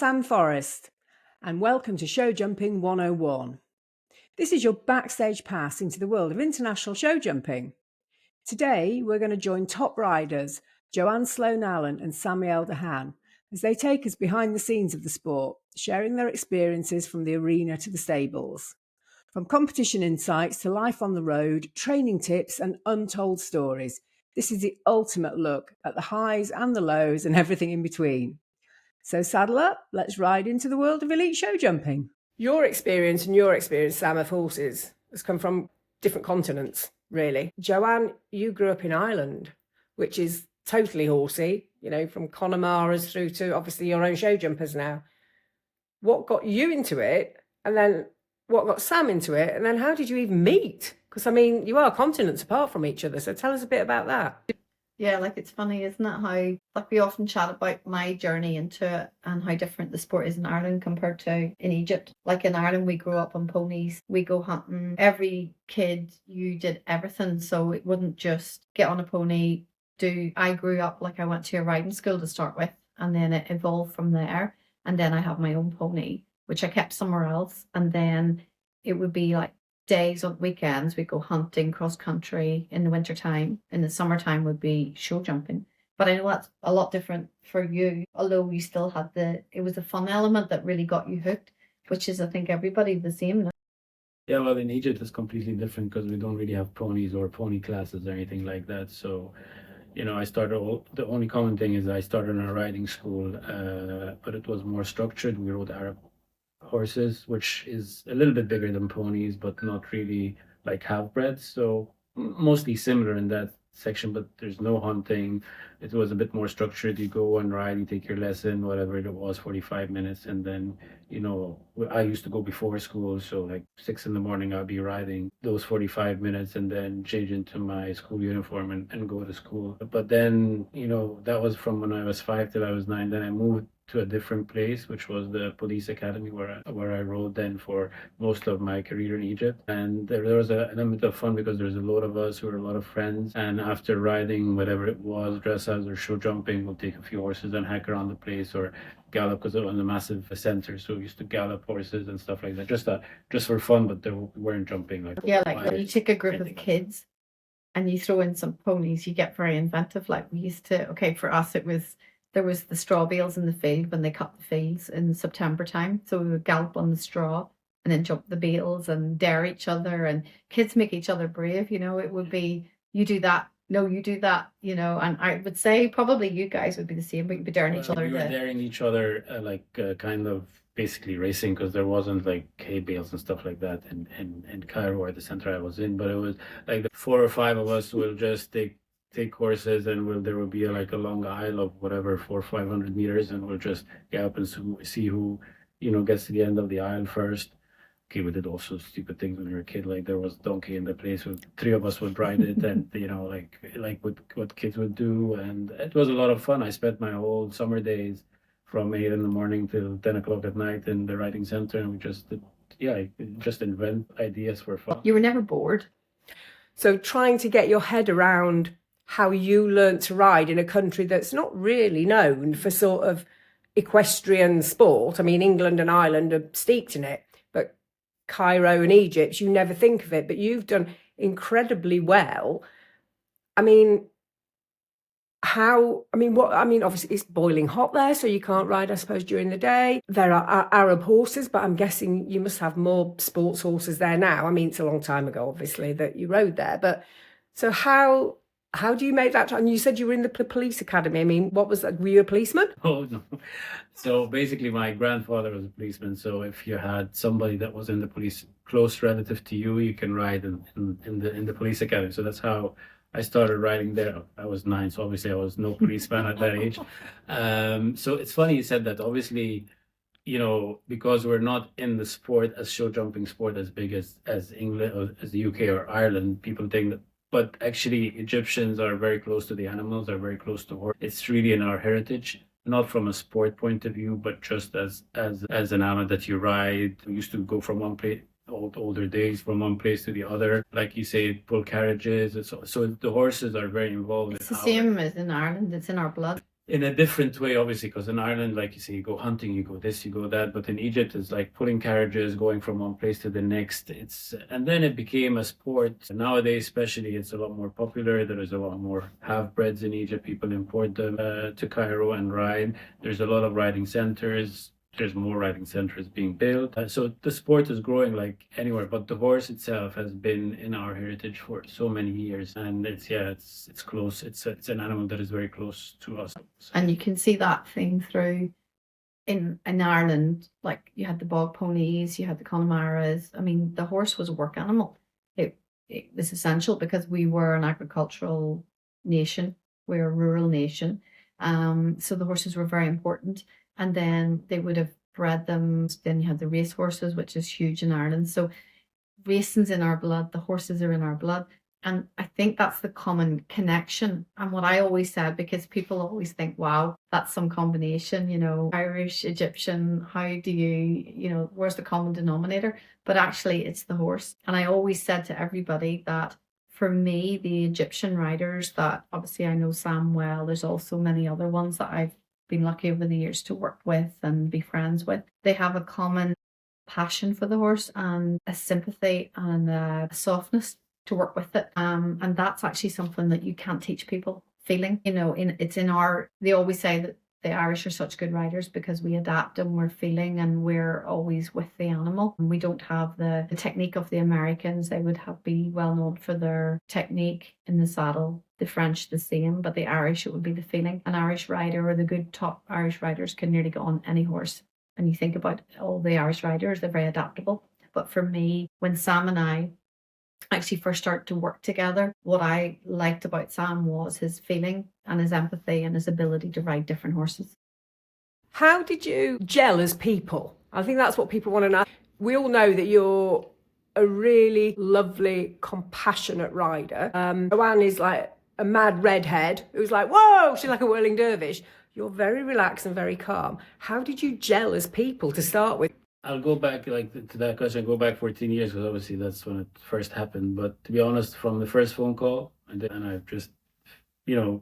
Sam Forrest, and welcome to Showjumping 101. This is your backstage pass into the world of international show jumping. Today, we're going to join top riders Joanne Sloan-Allen and Samuel Dehan as they take us behind the scenes of the sport, sharing their experiences from the arena to the stables. From competition insights to life on the road, training tips and untold stories, this is the ultimate look at the highs and the lows and everything in between. So saddle up, let's ride into the world of elite show jumping. Your experience, Sam, of horses has come from different continents, really. Joanne, you grew up in Ireland, which is totally horsey, from Connemara's through to obviously your own show jumpers now. What got you into it, and then what got Sam into it, and then how did you even meet? Because, you are continents apart from each other, so tell us a bit about that. Yeah, it's funny, isn't it, how we often chat about my journey into it and how different the sport is in Ireland compared to in Egypt. In Ireland, we grew up on ponies, we go hunting. Every kid, you did everything, so it wouldn't just get on a pony. I grew up I went to a riding school to start with, and then it evolved from there. And then I have my own pony, which I kept somewhere else. And then it would be days on weekends, we go hunting cross country in the wintertime. In the summertime would be show jumping. But I know that's a lot different for you, although you still had it was the fun element that really got you hooked, which is, I think, everybody the same. Yeah, well, in Egypt it's completely different because we don't really have ponies or pony classes or anything like that. So, I started, the only common thing is I started in a riding school, but it was more structured. We rode Arab horses, which is a little bit bigger than ponies, but not really like half-breds. So mostly similar in that section, but there's no hunting. It was a bit more structured. You go and ride, you take your lesson, whatever it was, 45 minutes. And then, I used to go before school. So 6 a.m, I'd be riding those 45 minutes and then change into my school uniform and go to school. But then, that was from when I was 5 till I was 9. Then I moved to a different place, which was the police academy where I rode then for most of my career in Egypt. And there was an element of fun because there's a lot of us who were a lot of friends. And after riding, whatever it was, dressage or show jumping, we'll take a few horses and hike around the place or gallop because it was a massive center. So we used to gallop horses and stuff like that, just for fun, but we weren't jumping. When you take a group of kids and you throw in some ponies, you get very inventive. We used to, for us, there was the straw bales in the field when they cut the fields in September time. So we would gallop on the straw and then jump the bales and dare each other, and kids make each other brave. It would be, you do that, no, you do that, and I would say probably you guys would be the same, but you'd be daring each other. We were daring each other, kind of basically racing, because there wasn't hay bales and stuff like that in Cairo or the center I was in, but it was the 4 or 5 of us will just take horses, and there will be a long aisle of whatever 400 or 500 meters, and we'll just get up and see who gets to the end of the aisle first. Okay, we did also stupid things when we were a kid. There was donkey in the place, 3 of us would ride it, and what kids would do, and it was a lot of fun. I spent my whole summer days from 8 a.m. till 10 o'clock at night in the riding center, and we just invent ideas for fun. You were never bored. So trying to get your head around how you learnt to ride in a country that's not really known for sort of equestrian sport. England and Ireland are steeped in it, but Cairo and Egypt, you never think of it, but you've done incredibly well. Obviously it's boiling hot there, so you can't ride, I suppose, during the day. There are Arab horses, but I'm guessing you must have more sports horses there now. It's a long time ago, obviously, that you rode there, but so how do you make that? And you said you were in the police academy. What was that? Were you a policeman? Oh, no. So basically my grandfather was a policeman. So if you had somebody that was in the police, close relative to you, you can ride in the police academy. So that's how I started riding there. I was 9, so obviously I was no policeman at that age. So it's funny you said that. Obviously, because we're not in the sport as show jumping sport as big as England or as the UK or Ireland, people think that. But actually, Egyptians are very close to the animals, are very close to horse. It's really in our heritage, not from a sport point of view, but just as an animal that you ride. We used to go from one place, older days, from one place to the other. Like you say, pull carriages. So the horses are very involved. It's the same as in Ireland. It's in our blood. in a different way, obviously, because in Ireland, like you say, you go hunting, you go this, you go that, but in Egypt, it's like pulling carriages, going from one place to the next. And then it became a sport. Nowadays, especially, it's a lot more popular. There is a lot more half-breds in Egypt. People import them to Cairo and ride. There's a lot of riding centers. There's more riding centers being built. So the sport is growing like anywhere, but the horse itself has been in our heritage for so many years. And it's close. It's an animal that is very close to us. And you can see that thing through in Ireland, like you had the bog ponies, you had the Connemara's. I mean, the horse was a work animal. It was essential because we were an agricultural nation. We're a rural nation. So the horses were very important. And then they would have bred them. Then you had the race horses, which is huge in Ireland. So racing's in our blood, the horses are in our blood. And I think that's the common connection. And what I always said, because people always think, wow, that's some combination, Irish, Egyptian, how do you, where's the common denominator? But actually, it's the horse. And I always said to everybody that for me, the Egyptian riders that obviously I know Sam well, there's also many other ones that I've been lucky over the years to work with and be friends with. They have a common passion for the horse and a sympathy and a softness to work with it. And that's actually something that you can't teach people. Feeling, they always say that the Irish are such good riders because we adapt and we're feeling and we're always with the animal. And we don't have the technique of the Americans. They would be well known for their technique in the saddle. The French the same, but the Irish, it would be the feeling. An Irish rider or the good top Irish riders can nearly get on any horse. And you think about all the Irish riders, they're very adaptable. But for me, when Sam and I actually first started to work together, what I liked about Sam was his feeling and his empathy and his ability to ride different horses. How did you gel as people? I think that's what people want to know. We all know that you're a really lovely, compassionate rider. Joanne is like a mad redhead who's like, whoa, she's like a whirling dervish. You're very relaxed and very calm. How did you gel as people to start with? I'll go back to that question. Go back 14 years because obviously that's when it first happened. But to be honest, from the first phone call, and I've just,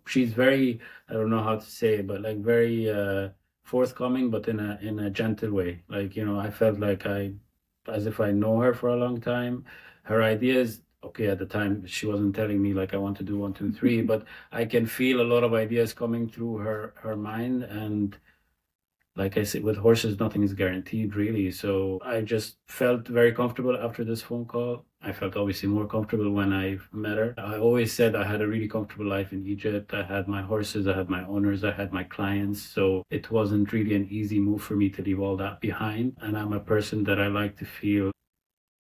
she's very, I don't know how to say it, but like very forthcoming, but in a gentle way. Like, I felt like as if I know her for a long time. Her ideas, okay, at the time she wasn't telling me like I want to do 1, 2, 3, but I can feel a lot of ideas coming through her mind. And like I said, with horses, nothing is guaranteed, really. So I just felt very comfortable after this phone call. I felt obviously more comfortable when I met her. I always said I had a really comfortable life in Egypt. I had my horses, I had my owners, I had my clients. So it wasn't really an easy move for me to leave all that behind. And I'm a person that I like to feel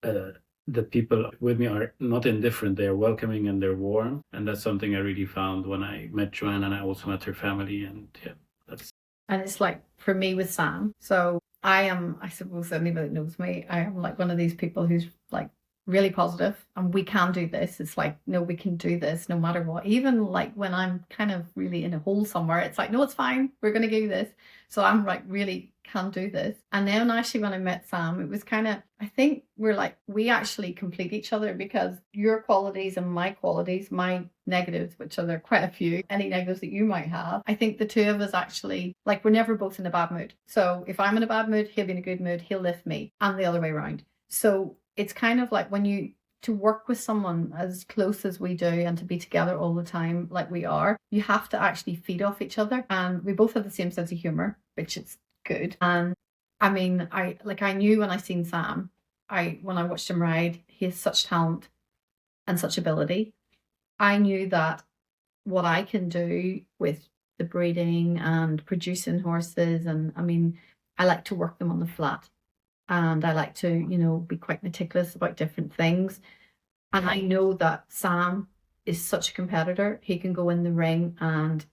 the people with me are not indifferent. They are welcoming and they're warm. And that's something I really found when I met Joanne, and I also met her family. And yeah, that's... And it's like for me with Sam. So I suppose anybody that knows me, I am like one of these people who's like really positive and we can do this. It's like, no, we can do this no matter what. Even like when I'm kind of really in a hole somewhere, it's like, no, it's fine. We're going to do this. So I'm like, really can do this. And then actually when I met Sam, it was kind of, I think we actually complete each other because your qualities and my qualities, my negatives, which are there quite a few, any negatives that you might have, I think the two of us actually, like, we're never both in a bad mood. So if I'm in a bad mood, he'll be in a good mood, he'll lift me, and the other way around. So it's kind of like to work with someone as close as we do and to be together all the time like we are, you have to actually feed off each other. And we both have the same sense of humor, which is good. And I mean, I knew when I seen Sam, when I watched him ride, he has such talent and such ability. I knew that what I can do with the breeding and producing horses, and I mean, I like to work them on the flat. And I like to, be quite meticulous about different things. And I know that Sam is such a competitor. He can go in the ring and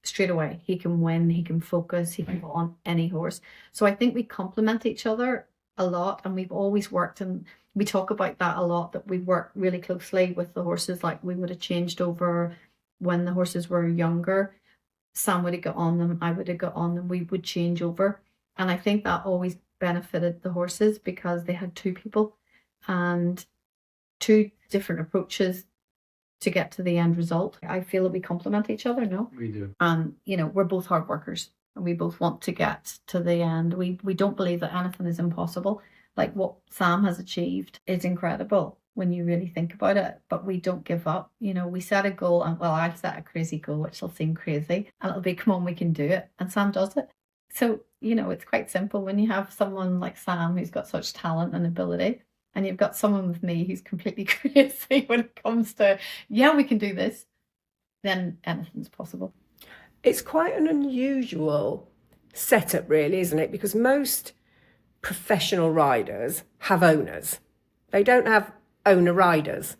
straight away, he can win, he can focus, he can go on any horse. So I think we complement each other a lot, and we've always worked, and we talk about that a lot, that we work really closely with the horses. Like we would have changed over when the horses were younger. Sam would have got on them, I would have got on them, we would change over. And I think that always benefited the horses because they had two people and two different approaches to get to the end result. I feel that we complement each other, no? We do. And, we're both hard workers and we both want to get to the end. We don't believe that anything is impossible. Like what Sam has achieved is incredible when you really think about it, but we don't give up. We set a goal and I set a crazy goal, which will seem crazy, and it'll be, come on, we can do it. And Sam does it. So, it's quite simple when you have someone like Sam who's got such talent and ability, and you've got someone with me who's completely crazy when it comes to, we can do this, then anything's possible. It's quite an unusual setup, really, isn't it? Because most professional riders have owners. They don't have owner riders.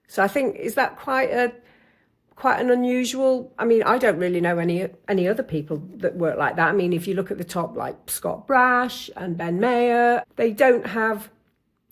So I think, is that quite an unusual? I mean, I don't really know any other people that work like that. I mean, if you look at the top, like Scott Brash and Ben Mayer, they don't have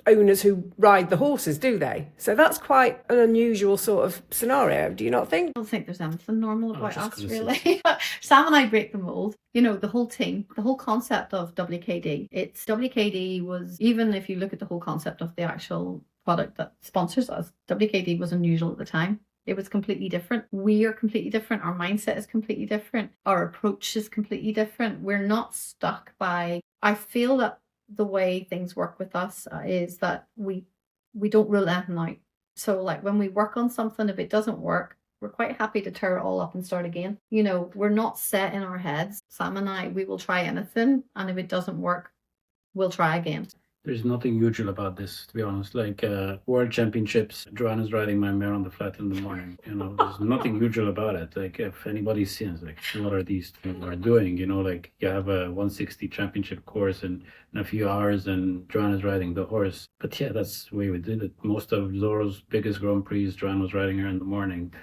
owners who ride the horses, do they? So that's quite an unusual sort of scenario, do you not think? I don't think there's anything normal about us, really. Sam and I break the mold. The whole team, the whole concept of WKD. WKD was, even if you look at the whole concept of the actual product that sponsors us, WKD was unusual at the time. It was completely different. We are completely different. Our mindset is completely different. Our approach is completely different. We're not stuck by, I feel that the way things work with us is that we don't rule anything out. So like when we work on something, if it doesn't work, we're quite happy to tear it all up and start again. We're not set in our heads. Sam and I, we will try anything, and if it doesn't work, we'll try again. There's nothing usual about this, to be honest. Like World Championships, Joanna's riding my mare on the flat in the morning. There's nothing usual about it. Like if anybody's seen it, like what are these people are doing? Like you have a 160 championship course in a few hours, and Joanna's riding the horse. But yeah, that's the way we did it. Most of Zoro's biggest Grand Prix, Joanna was riding her in the morning.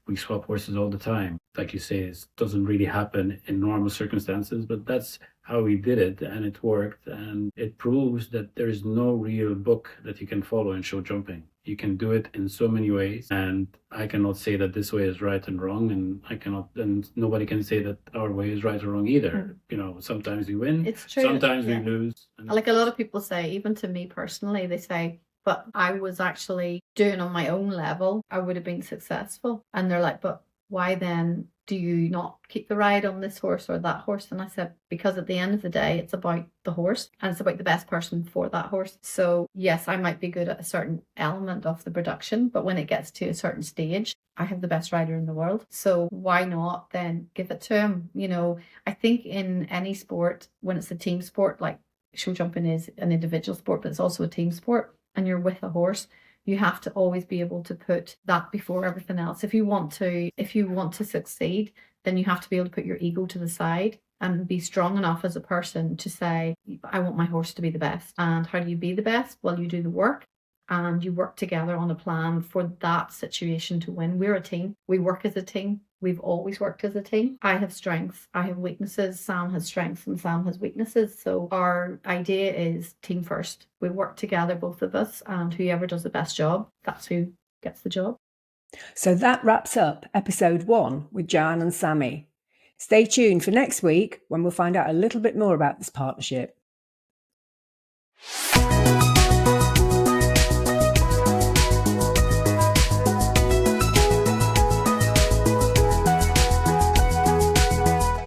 We swap horses all the time. Like you say, it doesn't really happen in normal circumstances, but that's how we did it, and it worked. And it proves that there is no real book that you can follow in show jumping. You can do it in so many ways, and I cannot say that this way is right and wrong, and nobody can say that our way is right or wrong either. Sometimes we win, it's true. Sometimes we lose. Like a lot of people say, even to me personally, they say, but I was actually doing on my own level, I would have been successful. And they're like, but why then do you not keep the ride on this horse or that horse? And I said, because at the end of the day, it's about the horse, and it's about the best person for that horse. So yes, I might be good at a certain element of the production, but when it gets to a certain stage, I have the best rider in the world. So why not then give it to him? I think in any sport, when it's a team sport, like show jumping is an individual sport, but it's also a team sport, and you're with a horse, you have to always be able to put that before everything else. If you want to succeed, then you have to be able to put your ego to the side and be strong enough as a person to say, I want my horse to be the best. And how do you be the best? Well, you do the work, and you work together on a plan for that situation to win. We're a team. We work as a team. We've always worked as a team. I have strengths, I have weaknesses, Sam has strengths and Sam has weaknesses. So our idea is team first. We work together, both of us, and whoever does the best job, that's who gets the job. So that wraps up episode 1 with Joanne and Sammy. Stay tuned for next week when we'll find out a little bit more about this partnership.